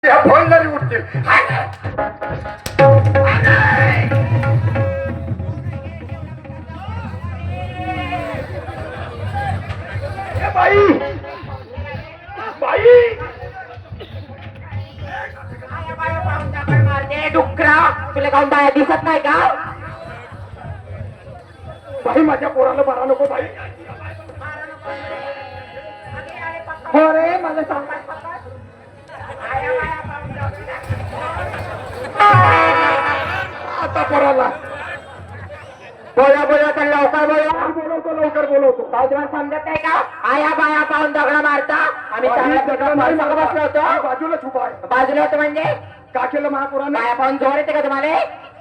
Phone जरी उठतील बाई बाई मारते डुकरा तुला काऊन बाया दिसत नाही का? बाई माझ्या पोराला बरा नको बाई. हो रे मला सांग आता पोराला बोला बोला तर लवकर बोला. बोलवतो लवकर बोलवतो. तुम्हाला समजत नाही का? आया बाया पाहून दगडा मारता. आम्ही चांगल्या प्रकारे बसलो होतो. बाजूला छुपा आहे. बाजूला होतं म्हणजे का केलं महापुराने? बाया पाहून जोर येते का तुम्हाला?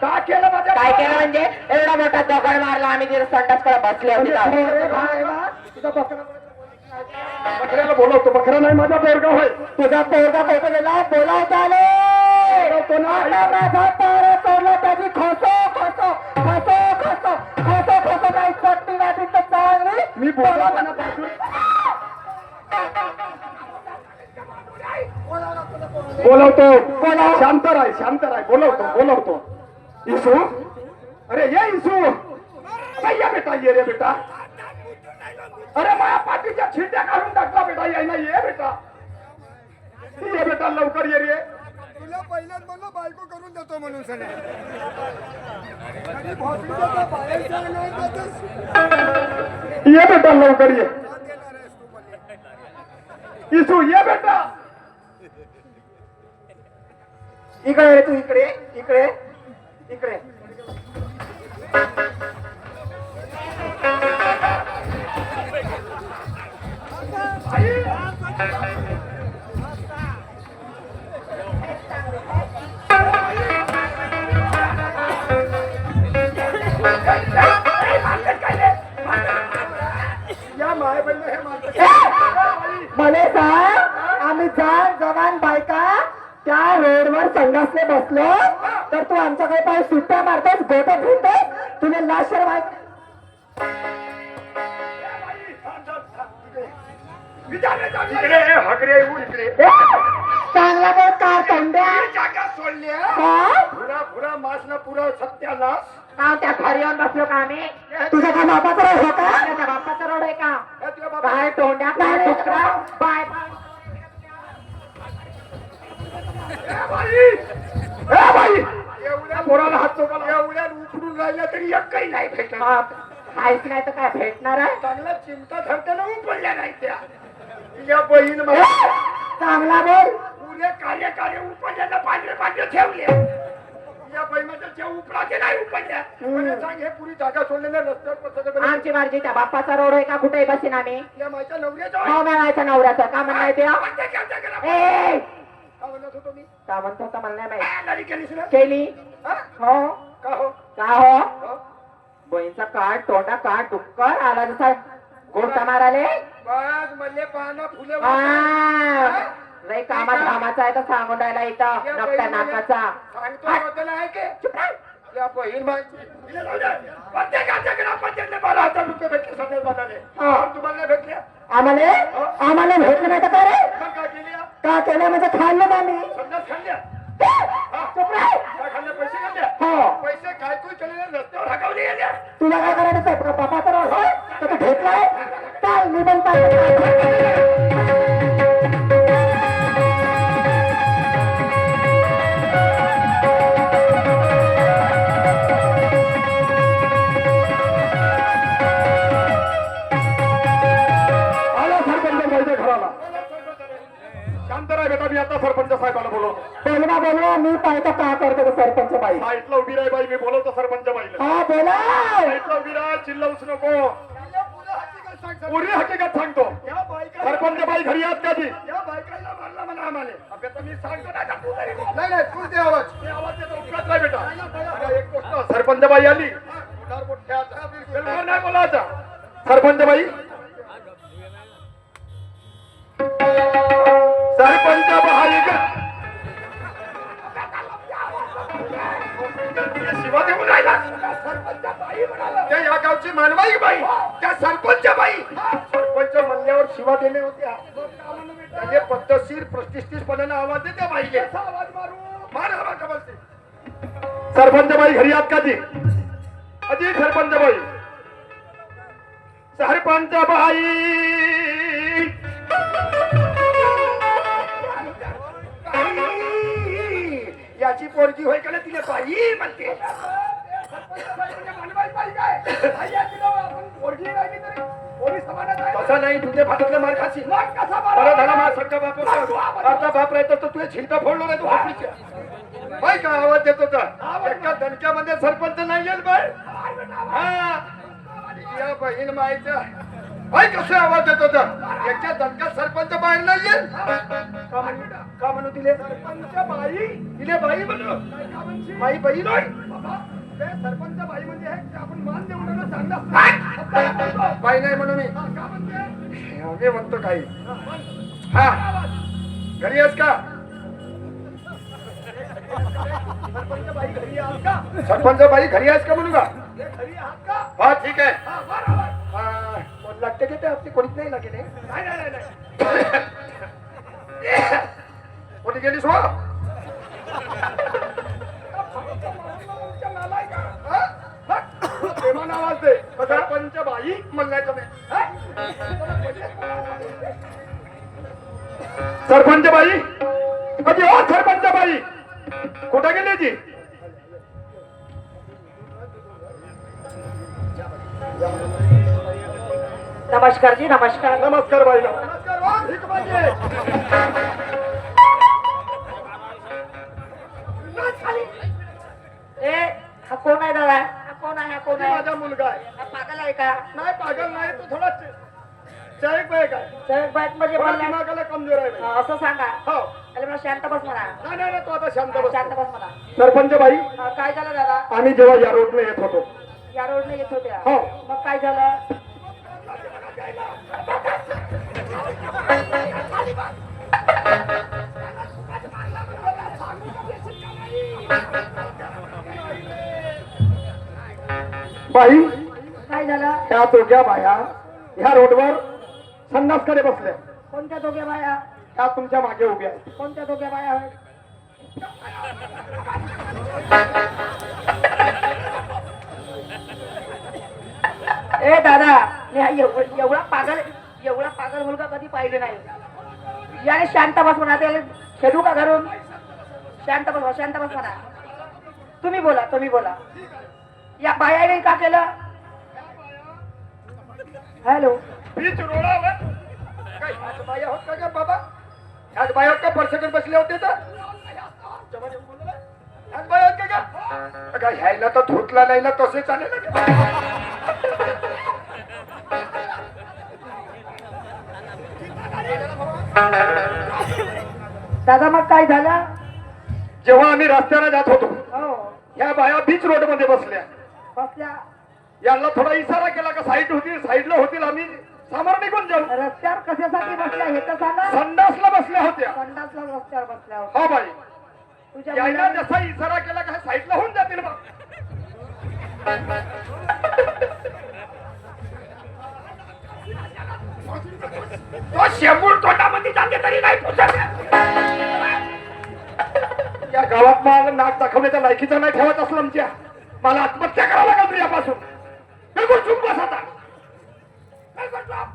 का केलं माझ्या काय केलं म्हणजे एवढा मोठा दगड मारला. आम्ही तिथे संडास करत बसले होते. तुझा बकऱ्याला बोलवतो. बकरा नाही माझा पोरगा होय. तुझा पोरगा पैसे गेला बोलावता आले माझा पारा तोडला त्याची खसो खसो खसो खसो खसो खसो काही चटणी वाटी तर चांगली मी बोलवताना बोलवतो. शांत राय शांत राय. बोलवतो बोलवतो. इसू अरे ये इसू. अरे ये बेटा ये रे बेटा. अरे माझ्या पाठीच्या छिंट्या काढून टाकला बेटा. ये ना ये बेटा. ये बेटा लवकर ये रे. तुला पहिल्याच म्हणलं बायको करून देतो म्हणून सगळं ये बेटा लवकर ये. इसू ये बेटा. इकडे रे तू. इकडे इकडे इकडे. या माय बहिण हे म्हणे सांग आम्ही जाण जवान बायका त्या रोडवर संडासने बसलो तर तू आमच्याकडे पाऊस सुट्ट्या मारतोस गोटे फिरतोस तुला लाशर इकडे हगरे इकडे. चांगला बोल का तोंड्या जागा सोडली. काय पुरा पुरा मासला पुरा सत्यानाश. त्या घरी येऊन बसलो का आम्ही? तुझ्या काय बापाचा रोड हो का? तुझ्या बापाचा रोड आहे का? काय तोंड्या काय डुकरा बाय बाई एवढ्या पोराला हात चोकाला एवढ्या उकडून राहिल्या तरी एक काही नाही भेटणार. काहीच नाही तर काय भेटणार आहे? चांगला चिंता धरताना उपडल्या नाही त्या. या बहीण चांगला बोल पुरे कार्य उपडल्याला पांढरे पांढरे ठेवले. या बहिणाच्या जे उपडाचे नाही उपडल्या. मला सांग हे पुरी जागा सोडलेल्या रस्त्यावर आमची मर्जी त्या बाप्पाचा रोड आहे का कुठे बसीन आम्ही? या माझ्या नवऱ्याचा हो माझ्या नवऱ्याचा का म्हणणं आहे ते? म्हणत होतो मी. का म्हणतो होता मला नाही माहिती. गाडी केलीस ना? केली हा? हो का हो? का हो हो? बहीणचा काठ तोंडा काठ डुक्कर आला जसा गोष्टा माराले बस मल्ले पाना फुले लय कामात कामाचा आहे तर सांगून राहिला इथं नकट्या नाकाचा. सांगतो बद्दल आहे की या बहीण प्रत्येकाच्या ग्रामपंचायतने 12,000 रुपये भेटले सगळे बदलले. तुम्हाला भेटले? आम्हाला भेटलं नाही तर का रे? मग काय केली? का केलं म्हणजे खाल्लं आम्ही. संडास खाल्ल्या? चुप राह. काय खाल्ल्या? पैसे खाल्ल्या? हो पैसे काय कोण केलेले रस्त्यावर हकवले गेले. तुला काय करायचं आहे? बापाचा रोड होय तर तू भेटलाय चाल मी पण शांत राह बेटा. मी आता सरपंच साहेबाला बोलवतो. बोलवा मी पाहतो का करतो तो सरपंच बाई. साईटला उभी राह बाई. मी बोलवतो सरपंच बाईला. हा बोला साईटला उभी राह. चिल्लावूच नको. पुरी हकीकत सांगतो. सरपंच बाई घरी आहात कधी? या बायकाला मारला म्हणा आम्हाला. आता मी सांगतो ना तू घरी. नाही तू ते आवाज देतो. उपरात नाही बेटा. अरे एक गोष्ट सरपंच बाई आली. नाही बोलायचा. सरपंच बाई सरपंच बाई शिवा देऊन राहिला. सरपंच बाई म्हणाला. त्या या गावची मानवाई बाई त्या सरपंच बाई. सरपंच म्हणल्यावर शिवा देणे होत्या. पहिले पद्धतशीर प्रतिष्ठितपणाने आवाज दे त्या बाईले. आवाज मारू. मार आवाज डबल ते. सरपंच बाई घरी आहात का जी? अजी सरपंच बाई. सरपंच बाई. याची पोरगी होय का ना तिने बाई म्हणते. तसा नाही तुझे फाटकले मार खाशी. बरं झाला माझा सगळा बाप अर्धा बाप राहतो तर तुझे छिलका फोडलो नाही तू ऑफिसच्या. बाई काय आवाज देत होता? एका दणक्यामध्ये सरपंच नाही येईल बाई. हा या बहीण माईचा बाई कसं आवाज देत होता? एका दणक्यात सरपंच बाहेर नाही येईल. का म्हणू तिले सरपंच बाई? तिले बाई म्हणू बाई बहीण होय. सरपंच बाई म्हणजे आपण मान देऊ नका चांगला. बाई नाही म्हणून मी म्हणतो काही. हा घरी आहेस का? सरपंच बाई घरी आहेस का? सरपंच बाई घरी आहेस का म्हणू का? घरी आहात का? हा ठीक आहे. लागते की ते आपली कोणीच नाही लागेल. कोणी गेलीस हो? प्रेमान आवाज दे. सरपंच बाई म्हणलायचं नाही. सरपंच बाई कधी हो? सरपंच बाई कुठं गेली जी? नमस्कार जी नमस्कार. नमस्कार बाई. नमस्कार. ठीक पाहिजे. ए हा कोण आहे दादा? हा कोण आहे? हा कोण आहे? माझा मुलगा आहे. हा पागल आहे का? नाही पागल नाही तू थोडा चायक बाई काय साहेब बाईक म्हणजे थोडा मला दिमागाला कमजोर आहे बाई. असं सांगा. हो अरे मला शांत बस म्हणा. नाही नाही तू आता शांत बस. शांत बस म्हणा. सरपंच बाई काय झालं दादा? आम्ही जेव्हा या रोडने येत होतो. या रोडने येत होत्या. हो. मग काय झालं? बाई काय झालं? ह्या दोघ्या बाया ह्या रोडवर संडासकडे बसल्या. कोणत्या दोघे बाया? ह्या तुमच्या मागे उभ्या आहेत. कोणत्या दोघे बाया आहेत? ए दादा मी हा एवढा पागल मुलगा कधी पाहिले नाही. याने शांत बस म्हणा. त्याला खेळू का घरून? शांत बस म्हणा. तुम्ही बोला. या बायाने का केलं? हॅलो. बीच रोडावर काय ह्याच बाया होत का ग बाबा? ह्याच बाया होत का? परसकट बसले होते तर ह्याच बाया होत का ग? अगं ह्याला तर धुतला नाही ना तसे चालेल ना. दादा मग काय झालं? जेव्हा आम्ही रस्त्याला जात होतो हो ह्या बाया बीच रोड मध्ये बसल्या. बसल्या. यांना थोडा इशारा केला का साईडला होतील आम्ही समोर निघून जाऊ. रस्त्यावर कशासाठी बसल्या हे तर सांगा. संडासला बसल्या होत्या. संडासला रस्त्यावर बसल्या होत्या. हा बाई तुझ्या यायला मुलाने- जसा इशारा केला का साईडला होऊन जातील बा. तो शेंबूळ तोंडामध्ये जाते तरी नाही पुसत. या गावात मला नाक दाखवण्याच्या लायकीचा नाही ठेवत असलं आमच्या. मला आत्महत्या करावं लागेल तुझ्यापासून. बिलकुल चुप बस आता. बिलकुल चुप.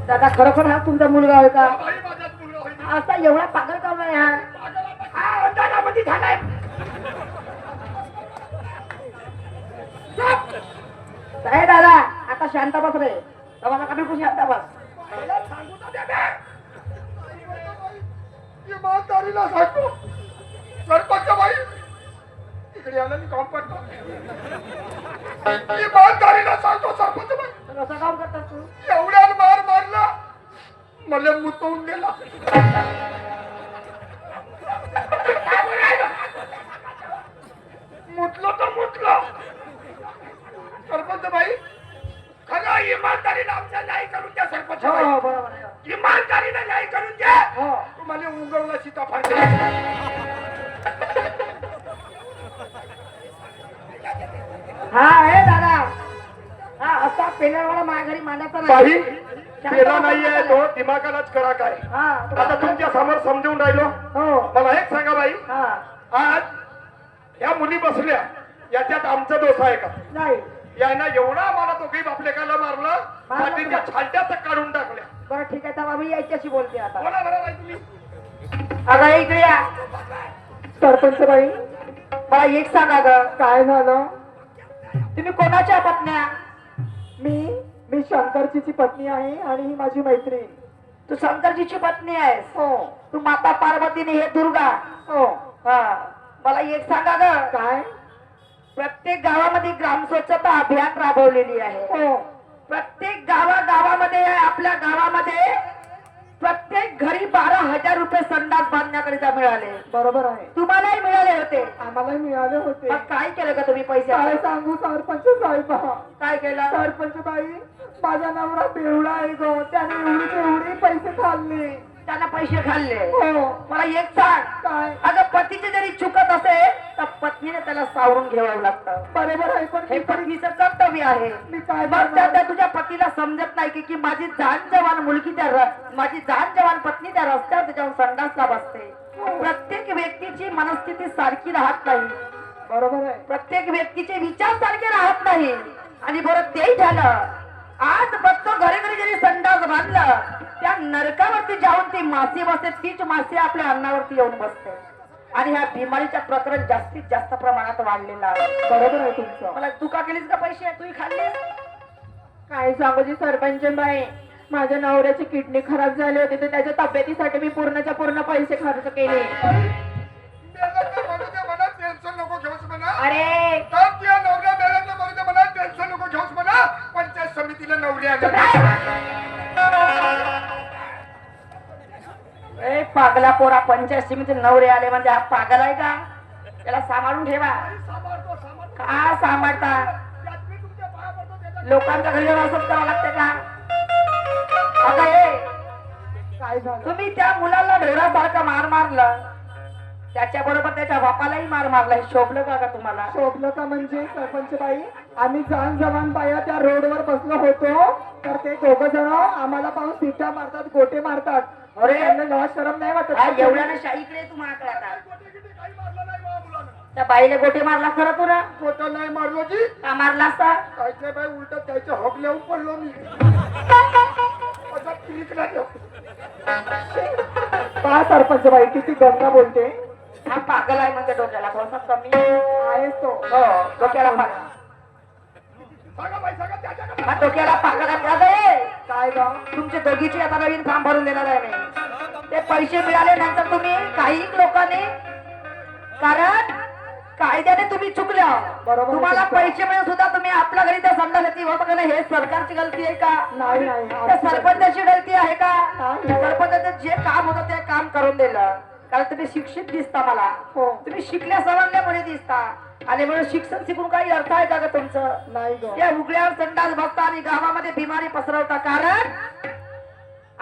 दादा खरोखर हा तुमचा मुलगा होय का? बाई माझाच मुलगा होईल. असा एवढा पागल का नाही हा? हा अंधारामध्ये झालाय. ए दादा आता शांत बस रे. तुम्हाला का बिलकुल शांत बस. मला सांगू तर दे बे. इमानदारीला सांगतो सरपंच बाई इकडे आलं मी काम करतो. इमानदारीला सांगतो सरपंच बाई कसं काम करतात तू? एवढ्या मार मारला मला मुतवून गेला. मुतलो तर मुतलो. सरपंच बाई खरं इमानदारीला आमच्या न्याय करून द्या सरपंच हो बाई. हो बरोबर आहे. इमानदारीने न्याय करून द्या. हो तुम्हाला उगवला सीताफळ. हा हे दादा हा असा पेनरवाला माझ्या घरी मांडायचा बाई नाही. केला नाहीये तो दिमागालाच करा काय हा आता तुमच्या समोर समजून राहिलो. हो मला एक सांगा बाई, हा आज ह्या मुली बसल्या याच्यात आमचा दोष आहे का? नाही यांना एवढा मला दोघी बापलेकाला मारलं पाठीच्या छालट्या तर काढून टाकल्या. बरं ठीक आहे तर मी याच्याशी बोलते आता. बोला बरं बाई तुम्ही. अगं इकडे या. सरपंच बाई मला एक सांगा ग काय झालं? तुम्ही कोणाच्या पत्न्या? मी शंकरजीची पत्नी आहे आणि ही माझी मैत्रीण. तू शंकरजीची पत्नी आहेस? हो. तू माता पार्वतीने हे दुर्गा? हो. हा मला एक सांगा ग काय? प्रत्येक गावामध्ये ग्राम स्वच्छता अभियान राबवलेली आहे. हो. प्रत्येक गावामध्ये आपल्या गावामध्ये प्रत्येक घरी 12,000 रुपये संडास बांधण्याकरिता मिळाले. बरोबर आहे. तुम्हालाही मिळाले होते? आम्हालाही मिळाले होते. मग काय केलं का तुम्ही पैसे? काय सांगू सरपंच साहेब. काय केलं? सरपंच बाई माझा नवरा बेवडा आहे ग, त्याने एवढे पैसे खाल्ले. त्याला पैसे खाल्ले? हो. मला एक सांग काय? अगं पतीचे जरी चुकत असेल तर पत्नीने त्याला सावरून घ्यावं लागतं. बरोबर आहे पण हे पत्नीचं कर्तव्य आहे. मी काय मग त्या तुझ्या पतीला समजत नाही की माझी जान जवान मुलगी माझी जान जवान पत्नी त्या रस्त्यावर त्याच्यावर संडासला बसते. प्रत्येक व्यक्तीची मनस्थिती सारखी राहत नाही. बरोबर आहे. प्रत्येक व्यक्तीचे विचार सारखे राहत नाही. आणि बरं ते झालं आज प्रत्येक घरी जरी संडास बांधलं त्या नरकावरती जाऊन ती मासी बसते, तीच मासी आपल्या अन्नावरती येऊन बसते. आणि ह्या बिमारीच्या प्रकरण जास्तीत जास्त प्रमाणात वाढलेलं आहे. बरोबर आहे तुमचं. मला तू का केलीस का पैसे? तूही खाल्ले? काय सांगू जी सरपंच बाई, माझ्या नवऱ्याची किडनी खराब झाली होती तर त्याच्या तब्येतीसाठी मी पूर्णच्या पूर्ण पैसे खर्च केले. टेन्शन नको घेऊस म्हणा. अरे तर तुझ्या नवऱ्या मेल्याचं म्हणून म्हणा टेन्शन नको घेऊस म्हणा. पंचायत समितीला नवरी आल्या. ए पागला पोरा, पंचायत समिती नवरे आले म्हणजे हा पागल आहे का? त्याला सांभाळून ठेवा. का सांभाळता? लोकांच्या घरी असंच करावं लागते का? आता काय झालं? तुम्ही त्या मुलाला ढोरासारखं मार मारलं, त्याच्या बरोबर त्याच्या बापालाही मार मारला. हे शोभलं का तुम्हाला? शोभलं का म्हणजे सरपंच बाई, आम्ही जान जवान बाया त्या रोडवर बसलो होतो तर ते दोघ जण आम्हाला पाहून सिट्या मारतात, गोटे मारतात. अरे त्यांना शरम नाही वाटत? एवढ्याने शाईकडे तू मारला आता. त्या बाईने गोटे मारला खरं तुला? खोटं नाही मारलो जी. का मारला असता? कायचे बाई उलट त्याच्या हॉकल्यावर पडलो मी. का सरपंच बाई किती गंगा बोलते? हा पागल आहे म्हणजे डोक्याला थोडासा कमी आहेस तो. हो डोक्याला पागल. हा डोक्याला पागल आहे. काय ग तुमची दोघीची आता नवीन फॉर्म भरून देणार आहे मी. ते पैसे मिळाले नंतर तुम्ही काही लोकांनी, कारण कायद्याने तुम्ही चुकल्या. बरोबर. तुम्हाला पैसे मिळून सुद्धा तुम्ही आपल्या घरी त्या संडासाची व्यवस्था केली. हे सरकारची गलती आहे का? नाही नाही. सरपंचाची गलती आहे का? सरपंचाचं जे काम होतं ते काम करून दिलं. कारण तुम्ही शिक्षित दिसता मला. हो. तुम्ही शिकल्या सवरल्यामुळे दिसता. आणि म्हणून शिक्षण शिकून काही अर्थ आहे का ग तुमचं? नाही. त्या उघड्यावर संडास बसता आणि गावामध्ये बिमारी पसरवता. कारण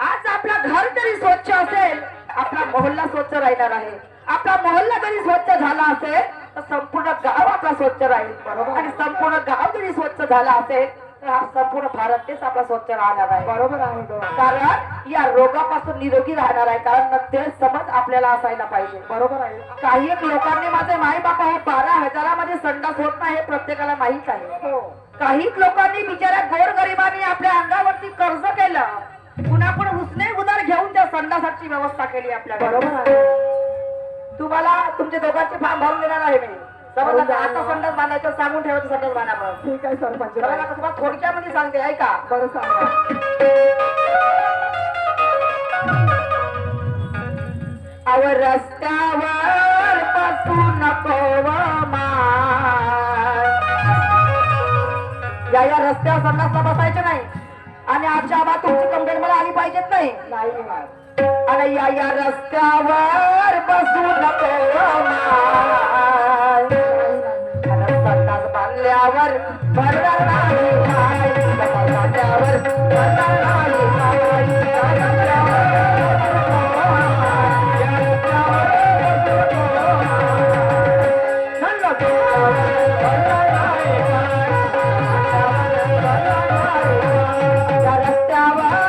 आज आपला घर जरी स्वच्छ असेल आपला मोहल्ला स्वच्छ राहणार आहे. आपला मोहल्ला जरी स्वच्छ झाला असेल तर संपूर्ण गाव आपला स्वच्छ राहील. बरोबर. आणि संपूर्ण गाव जरी स्वच्छ झाला असेल तर हा संपूर्ण भारत देश आपला स्वच्छ राहणार आहे. बरोबर आहे. कारण या रोगापासून निरोगी राहणार आहे. कारण ते समज आपल्याला असायला पाहिजे. बरोबर आहे. काही एक लोकांनी माझे माई बापा हे 12,000 मध्ये संडास होत नाही हे प्रत्येकाला माहित आहे. हो. काही लोकांनी बिचाऱ्या गोरगरिबांनी आपल्या अंगावरती कर्ज केलं, पुन्हा पण उसने उधार घेऊन त्या संडासाची व्यवस्था केली आपल्या. बरोबर आहे. तुम्हाला तुमच्या दोघांचे फॉर्म भरून देणार आहे मी. समजा आता संडास बांधायचं सांगून ठेवायचं संडास बांधा. ठीक आहे सरपंच. तुम्हाला थोडक्यामध्ये सांगते ऐका. बरं सांगा. अव रस्त्यावर बसू नको या रस्त्यावर संडासला बसायचं नाही. आणि आजच्या बाबा तुमची कंप्लेंट मला आली पाहिजेत नाही. आणि या रस्त्यावर बसू नको संडास बांधल्यावर भरणार नाही. बांधल्यावर भरणार रस्त्यावर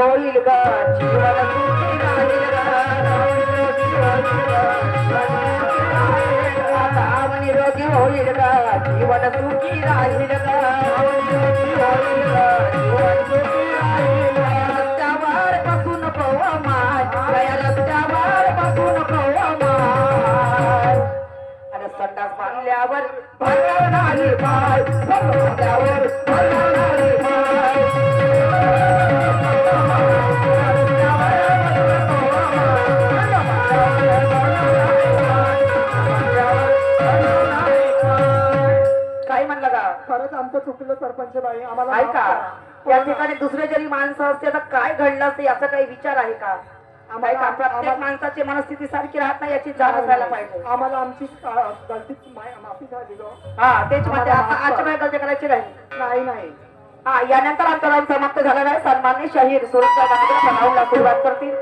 होईल ग जीवन सुखी राहील ग नाव निरोगी होईल ग नाव निरोगी होईल ग जीवन सुखी राहील ग नाव निरोगी होईल ग जीवन सुखी राहील ग रस्त्यावर बसून पवमान या रस्त्यावर बसून पवमान आणि संडास बांधल्यावर भरणारी पाय बांधल्यावर भरणारी पाय काय म्हणलं का खरंच आमचं चुकलं सरपंच बाई आम्हाला काय माफ का करा. या ठिकाणी दुसरे जरी माणसं असते तर काय घडलं असते याचा काही विचार आहे का काय का प्रत्येक माणसाची मनस्थिती सारखी राहत नाही याची जाण असायला पाहिजे आम्हाला आमची गलती माफी झाली ग. हा तेच म्हणते आता आजच्या वेळी गलती करायची नाही नाही हा यानंतर अंतराम समाप्त झालेला आहे. सन्माननीय शहीद सुरक्षा सुरुवात करतील.